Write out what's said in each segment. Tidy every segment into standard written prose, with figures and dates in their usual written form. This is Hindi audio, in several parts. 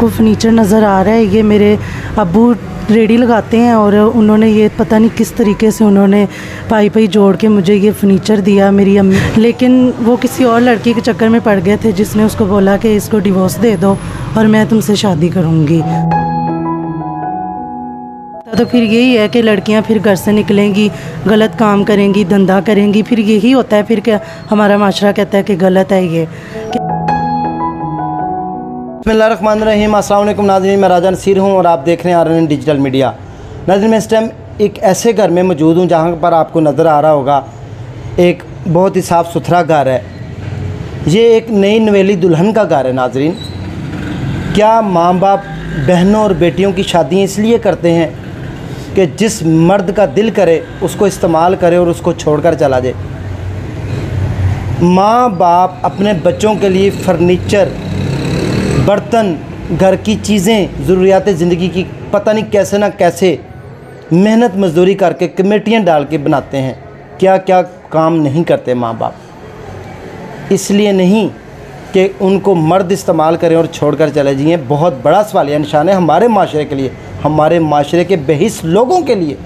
आपको फर्नीचर नज़र आ रहा है, ये मेरे अब्बू रेडी लगाते हैं और उन्होंने ये पता नहीं किस तरीके से उन्होंने पाई जोड़ के मुझे ये फर्नीचर दिया मेरी अम्मी। लेकिन वो किसी और लड़की के चक्कर में पड़ गए थे जिसने उसको बोला कि इसको डिवोर्स दे दो और मैं तुमसे शादी करूँगी। तो फिर यही है कि लड़कियां फिर घर से निकलेंगी, गलत काम करेंगी, धंधा करेंगी, फिर यही होता है। फिर क्या हमारा माशरा कहता है कि गलत है ये। बिस्मिल्लाहिर्रहमानिर्रहीम। अस्सलाम वालेकुम नाज़रीन, मैं राजा नसीर हूँ और आप देख रहे हैं RNN डिजिटल मीडिया। नाज़रीन, मैं इस टाइम एक ऐसे घर में मौजूद हूँ जहाँ पर आपको नज़र आ रहा होगा एक बहुत ही साफ़ सुथरा घर है। ये एक नई नवेली दुल्हन का घर है। नाज़रीन, क्या माँ बाप बहनों और बेटियों की शादियाँ इसलिए करते हैं कि जिस मर्द का दिल करे उसको इस्तेमाल करे और उसको छोड़कर चला जाए। माँ बाप अपने बच्चों के लिए फर्नीचर, बर्तन, घर की चीज़ें, ज़रूरियात ज़िंदगी की पता नहीं कैसे ना कैसे मेहनत मजदूरी करके कमेटियाँ डाल के बनाते हैं। क्या क्या काम नहीं करते माँ बाप, इसलिए नहीं कि उनको मर्द इस्तेमाल करें और छोड़कर चले जाइए। बहुत बड़ा सवालिया निशान है हमारे माशरे के लिए, हमारे माशरे के बेहिस लोगों के लिए।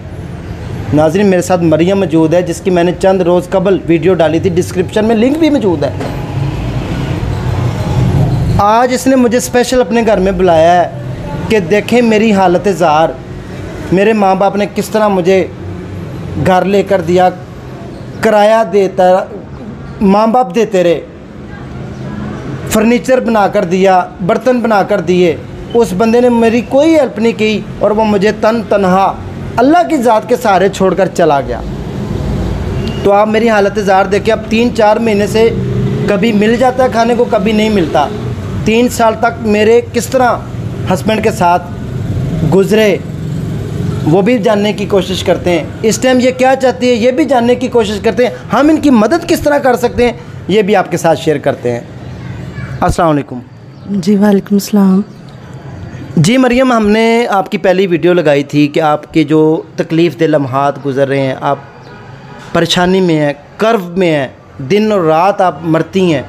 नाज़रीन, मेरे साथ मरियम मौजूद है जिसकी मैंने चंद रोज़ कबल वीडियो डाली थी, डिस्क्रिप्शन में लिंक भी मौजूद है। आज इसने मुझे स्पेशल अपने घर में बुलाया है कि देखें मेरी हालत ज़ार, मेरे माँ बाप ने किस तरह मुझे घर लेकर दिया, किराया देता, माँ बाप देते रहे, फर्नीचर बना कर दिया, बर्तन बना कर दिए। उस बंदे ने मेरी कोई हेल्प नहीं की और वो मुझे तन्हा अल्लाह की ज़ात के सहारे छोड़कर चला गया। तो आप मेरी हालत ज़ार देखें। अब 3-4 महीने से कभी मिल जाता है खाने को, कभी नहीं मिलता। 3 साल तक मेरे किस तरह हस्बैंड के साथ गुज़रे वो भी जानने की कोशिश करते हैं। इस टाइम ये क्या चाहती है ये भी जानने की कोशिश करते हैं। हम इनकी मदद किस तरह कर सकते हैं ये भी आपके साथ शेयर करते हैं। अस्सलाम वालेकुम। जी वालेकुम सलाम। जी मरियम, हमने आपकी पहली वीडियो लगाई थी कि आपके जो तकलीफ़ दे लम्हात गुज़र रहे हैं, आप परेशानी में हैं, कर्व में हैं, दिन और रात आप मरती हैं।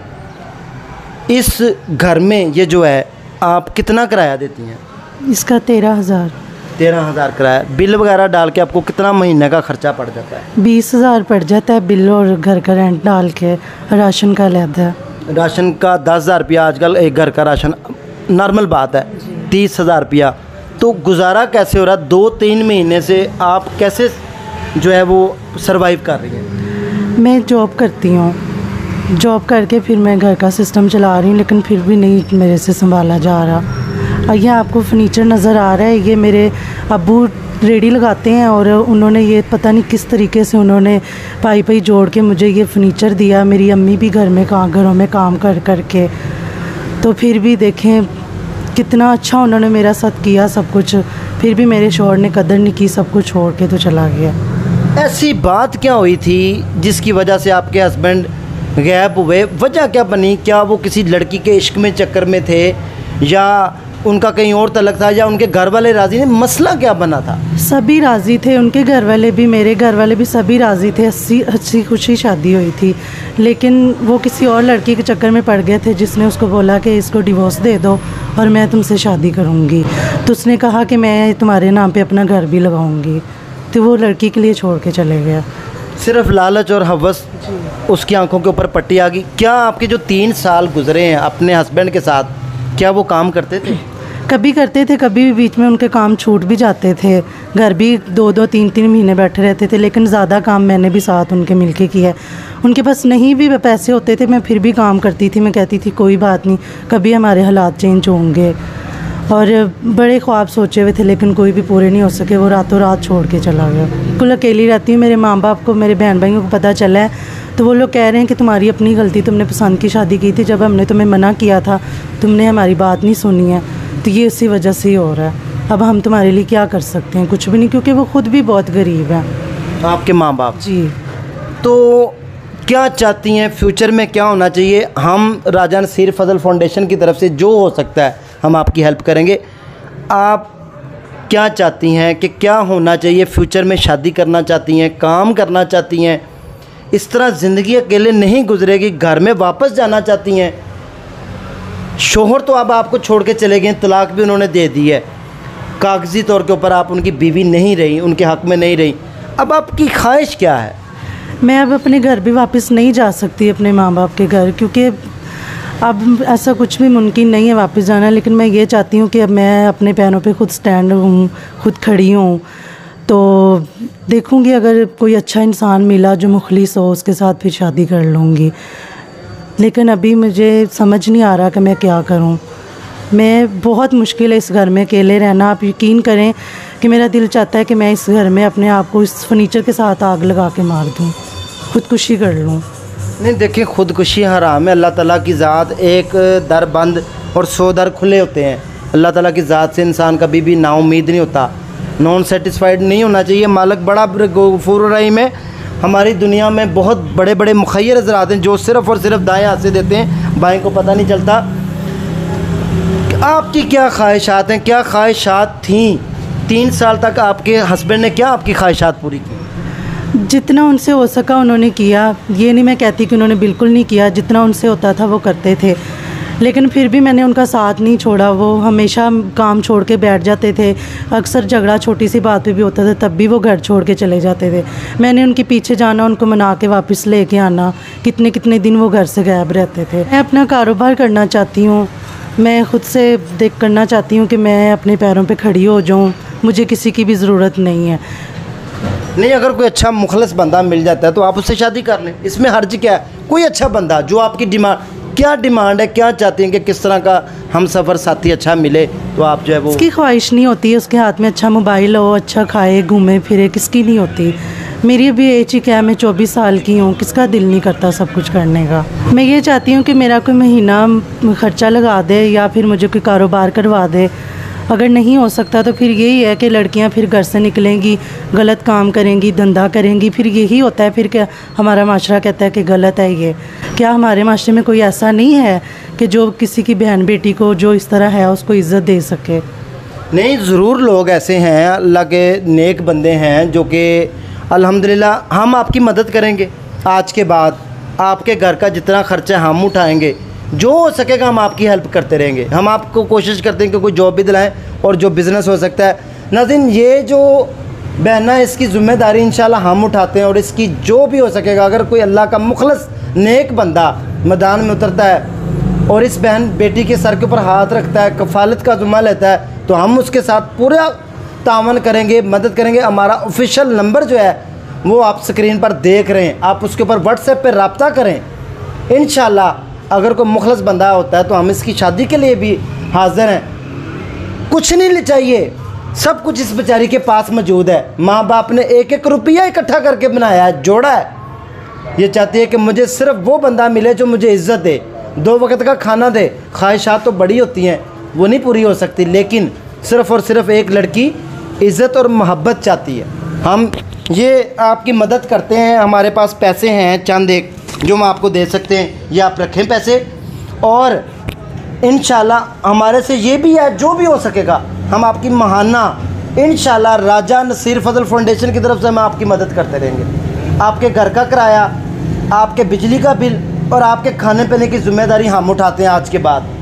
इस घर में ये जो है आप कितना किराया देती हैं? इसका 13,000। 13,000 किराया। बिल वगैरह डाल के आपको कितना महीने का ख़र्चा पड़ जाता है? 20,000 पड़ जाता है बिल और घर का रेंट डाल के, राशन का अलग। राशन का 10,000 रुपया आजकल एक घर का राशन नॉर्मल बात है। 30,000 रुपया तो गुजारा कैसे हो रहा? 2-3 महीने से आप कैसे जो है वो सरवाइव कर रही हैं? मैं जॉब करती हूँ, जॉब करके फिर मैं घर का सिस्टम चला रही हूँ, लेकिन फिर भी नहीं मेरे से संभाला जा रहा। ये आपको फर्नीचर नज़र आ रहा है, ये मेरे अब्बू रेडी लगाते हैं और उन्होंने ये पता नहीं किस तरीके से उन्होंने पाई जोड़ के मुझे ये फर्नीचर दिया। मेरी अम्मी भी घरों में काम कर के, तो फिर भी देखें कितना अच्छा उन्होंने मेरा साथ किया सब कुछ, फिर भी मेरे शौहर ने कदर नहीं की, सब कुछ छोड़ के तो चला गया। ऐसी बात क्या हुई थी जिसकी वजह से आपके हस्बैंड गैप हुए? वजह क्या बनी? क्या वो किसी लड़की के इश्क में चक्कर में थे या उनका कहीं और तलक था या उनके घर वाले राज़ी नहीं? मसला क्या बना था? सभी राज़ी थे, उनके घर वाले भी, मेरे घर वाले भी, सभी राज़ी थे। अच्छी खुशी शादी हुई थी, लेकिन वो किसी और लड़की के चक्कर में पड़ गए थे जिसने उसको बोला कि इसको डिवोर्स दे दो और मैं तुमसे शादी करूँगी। तो उसने कहा कि मैं तुम्हारे नाम पे अपना घर भी लगाऊँगी, तो वो लड़की के लिए छोड़ के चले गया। सिर्फ लालच और हवस उसकी आंखों के ऊपर पट्टी आ गई। क्या आपके जो 3 साल गुजरे हैं अपने हस्बैंड के साथ, क्या वो काम करते थे? कभी करते थे, कभी भी बीच में उनके काम छूट भी जाते थे। घर भी 2-2, 3-3 महीने बैठे रहते थे, लेकिन ज़्यादा काम मैंने भी साथ उनके मिलके किया है। उनके पास नहीं भी पैसे होते थे, मैं फिर भी काम करती थी। मैं कहती थी कोई बात नहीं, कभी हमारे हालात चेंज होंगे। और बड़े ख्वाब सोचे हुए थे लेकिन कोई भी पूरे नहीं हो सके। वो रातों रात छोड़ के चला गया। बिल्कुल अकेली रहती हूँ। मेरे माँ बाप को, मेरे बहन भाइयों को पता चला है तो वो लोग कह रहे हैं कि तुम्हारी अपनी गलती, तुमने पसंद की शादी की थी, जब हमने तुम्हें मना किया था तुमने हमारी बात नहीं सुनी है, तो ये इसी वजह से ही हो रहा है। अब हम तुम्हारे लिए क्या कर सकते हैं? कुछ भी नहीं, क्योंकि वो ख़ुद भी बहुत गरीब हैं आपके माँ बाप। जी। तो क्या चाहती हैं फ्यूचर में, क्या होना चाहिए? हम राजा नसीर फजल फाउंडेशन की तरफ से जो हो सकता है हम आपकी हेल्प करेंगे। आप क्या चाहती हैं कि क्या होना चाहिए फ्यूचर में? शादी करना चाहती हैं, काम करना चाहती हैं, इस तरह ज़िंदगी अकेले नहीं गुजरेगी, घर में वापस जाना चाहती हैं? शोहर तो अब आपको छोड़ के चले गए, तलाक भी उन्होंने दे दी है, कागज़ी तौर के ऊपर आप उनकी बीवी नहीं रही, उनके हक़ में नहीं रही। अब आपकी ख्वाहिश क्या है? मैं अब अपने घर भी वापस नहीं जा सकती, अपने माँ बाप के घर, क्योंकि अब ऐसा कुछ भी मुमकिन नहीं है वापस जाना। लेकिन मैं ये चाहती हूँ कि अब मैं अपने पैरों पे खुद स्टैंड हूँ, खुद खड़ी हूँ। तो देखूँगी अगर कोई अच्छा इंसान मिला जो मुखलिस हो, उसके साथ फिर शादी कर लूँगी। लेकिन अभी मुझे समझ नहीं आ रहा कि मैं क्या करूँ। मैं बहुत मुश्किल है इस घर में अकेले रहना। आप यकीन करें कि मेरा दिल चाहता है कि मैं इस घर में अपने आप को इस फर्नीचर के साथ आग लगा के मार दूँ, खुदकुशी कर लूँ। नहीं देखिए, खुदकुशी हराम है। अल्लाह ताला की ज़ात, एक दर बंद और 100 दर खुले होते हैं। अल्लाह ताला की ज़ात से इंसान कभी भी नाउम्मीद नहीं होता, नॉन सेटिस्फाइड नहीं होना चाहिए। मालिक बड़ा गफूर रहीम है। हमारी दुनिया में बहुत बड़े बड़े मुखय्यर हज़रात हैं जो सिर्फ़ और सिर्फ दाएँ हाथ से देते हैं, बाएँ को पता नहीं चलता। आपकी क्या ख्वाहिशात हैं, क्या ख्वाहिशात थीं? 3 साल तक आपके हस्बैंड ने क्या आपकी ख्वाहिशात पूरी की? जितना उनसे हो सका उन्होंने किया। ये नहीं मैं कहती कि उन्होंने बिल्कुल नहीं किया, जितना उनसे होता था वो करते थे। लेकिन फिर भी मैंने उनका साथ नहीं छोड़ा। वो हमेशा काम छोड़ के बैठ जाते थे। अक्सर झगड़ा छोटी सी बात पे भी होता था, तब भी वो घर छोड़ के चले जाते थे। मैंने उनके पीछे जाना, उनको मना के वापस लेके आना। कितने कितने दिन वो घर से गायब रहते थे। मैं अपना कारोबार करना चाहती हूँ। मैं ख़ुद से देख करना चाहती हूँ कि मैं अपने पैरों पे खड़ी हो जाऊँ। मुझे किसी की भी ज़रूरत नहीं है। नहीं, अगर कोई अच्छा मुखलस बंदा मिल जाता है तो आप उससे शादी कर लें, इसमें हर्ज क्या है? कोई अच्छा बंदा जो आपकी क्या डिमांड है, क्या चाहती हैं कि किस तरह का हम सफ़र साथी अच्छा मिले, तो आप जो है वो। उसकी ख्वाहिश नहीं होती है उसके हाथ में अच्छा मोबाइल हो, अच्छा खाए घूमे फिरे, किसकी नहीं होती। मेरी अभी एज ही क्या है, मैं 24 साल की हूँ। किसका दिल नहीं करता सब कुछ करने का। मैं ये चाहती हूँ कि मेरा कोई महीना ख़र्चा लगा दे या फिर मुझे कोई कारोबार करवा दे। अगर नहीं हो सकता तो फिर यही है कि लड़कियां फिर घर से निकलेंगी, गलत काम करेंगी, धंधा करेंगी। फिर यही होता है फिर क्या हमारा माशरा कहता है कि गलत है ये। क्या हमारे माशरे में कोई ऐसा नहीं है कि जो किसी की बहन बेटी को जो इस तरह है उसको इज़्ज़त दे सके? नहीं, ज़रूर लोग ऐसे हैं, अल्लाह के नेक बंदे हैं जो कि अल्हम्दुलिल्लाह हम आपकी मदद करेंगे। आज के बाद आपके घर का जितना ख़र्चा हम उठाएंगे, जो हो सकेगा हम आपकी हेल्प करते रहेंगे। हम आपको कोशिश करते हैं कि कोई जॉब भी दिलाएं और जो बिज़नेस हो सकता है। नाज़रीन, ये जो बहना है इसकी ज़िम्मेदारी इंशाल्लाह हम उठाते हैं और इसकी जो भी हो सकेगा, अगर कोई अल्लाह का मुखलस नेक बंदा मैदान में उतरता है और इस बहन बेटी के सर के ऊपर हाथ रखता है, कफ़ालत का ज़िम्मा लेता है, तो हम उसके साथ पूरा तावन करेंगे, मदद करेंगे। हमारा ऑफिशियल नंबर जो है वो आप स्क्रीन पर देख रहे हैं, आप उसके ऊपर व्हाट्सएप पर रब्ता करें। इंशाल्लाह अगर कोई मुखलस बंदा होता है तो हम इसकी शादी के लिए भी हाजिर हैं। कुछ नहीं चाहिए, सब कुछ इस बेचारी के पास मौजूद है। माँ बाप ने एक एक रुपया इकट्ठा करके बनाया है, जोड़ा है। ये चाहती है कि मुझे सिर्फ वो बंदा मिले जो मुझे इज़्ज़त दे, 2 वक्त का खाना दे। ख्वाहिशात तो बड़ी होती हैं, वो नहीं पूरी हो सकती, लेकिन सिर्फ़ और सिर्फ एक लड़की इज़्ज़त और मोहब्बत चाहती है। हम ये आपकी मदद करते हैं। हमारे पास पैसे हैं चंद एक जो हम आपको दे सकते हैं, ये आप रखें पैसे। और इंशाल्लाह हमारे से ये भी है, जो भी हो सकेगा हम आपकी महाना इंशाल्लाह राजा नसीर फजल फाउंडेशन की तरफ से हम आपकी मदद करते रहेंगे। आपके घर का किराया, आपके बिजली का बिल और आपके खाने पीने की ज़िम्मेदारी हम उठाते हैं। आज के बाद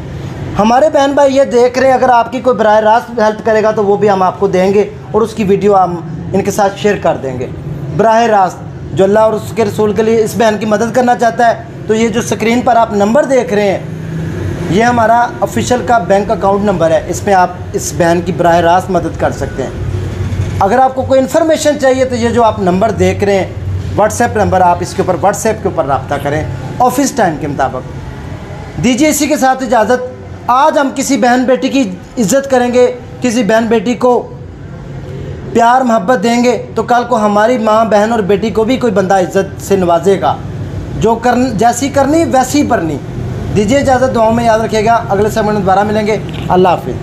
हमारे बहन भाई ये देख रहे हैं, अगर आपकी कोई बराह रास्त हेल्प करेगा तो वो भी हम आपको देंगे और उसकी वीडियो हम इनके साथ शेयर कर देंगे बराह रास्त। जो अल्लाह और उसके रसूल के लिए इस बहन की मदद करना चाहता है, तो ये जो स्क्रीन पर आप नंबर देख रहे हैं, ये हमारा ऑफिशियल का बैंक अकाउंट नंबर है। इसमें आप इस बहन की बराह रास्त मदद कर सकते हैं। अगर आपको कोई इन्फॉर्मेशन चाहिए तो ये जो आप नंबर देख रहे हैं व्हाट्सएप नंबर, आप इसके ऊपर व्हाट्सएप के ऊपर रब्ता करें ऑफिस टाइम के मुताबिक। दीजिए इसी के साथ इजाज़त। आज हम किसी बहन बेटी की इज़्ज़त करेंगे, किसी बहन बेटी को प्यार मोहब्बत देंगे, तो कल को हमारी माँ बहन और बेटी को भी कोई बंदा इज़्ज़त से नवाजेगा। जो जैसी करनी वैसी भरनी। दीजिए इजाज़त, दुआओं में याद रखिएगा। अगले समय में दोबारा मिलेंगे। अल्लाह हाफिज़।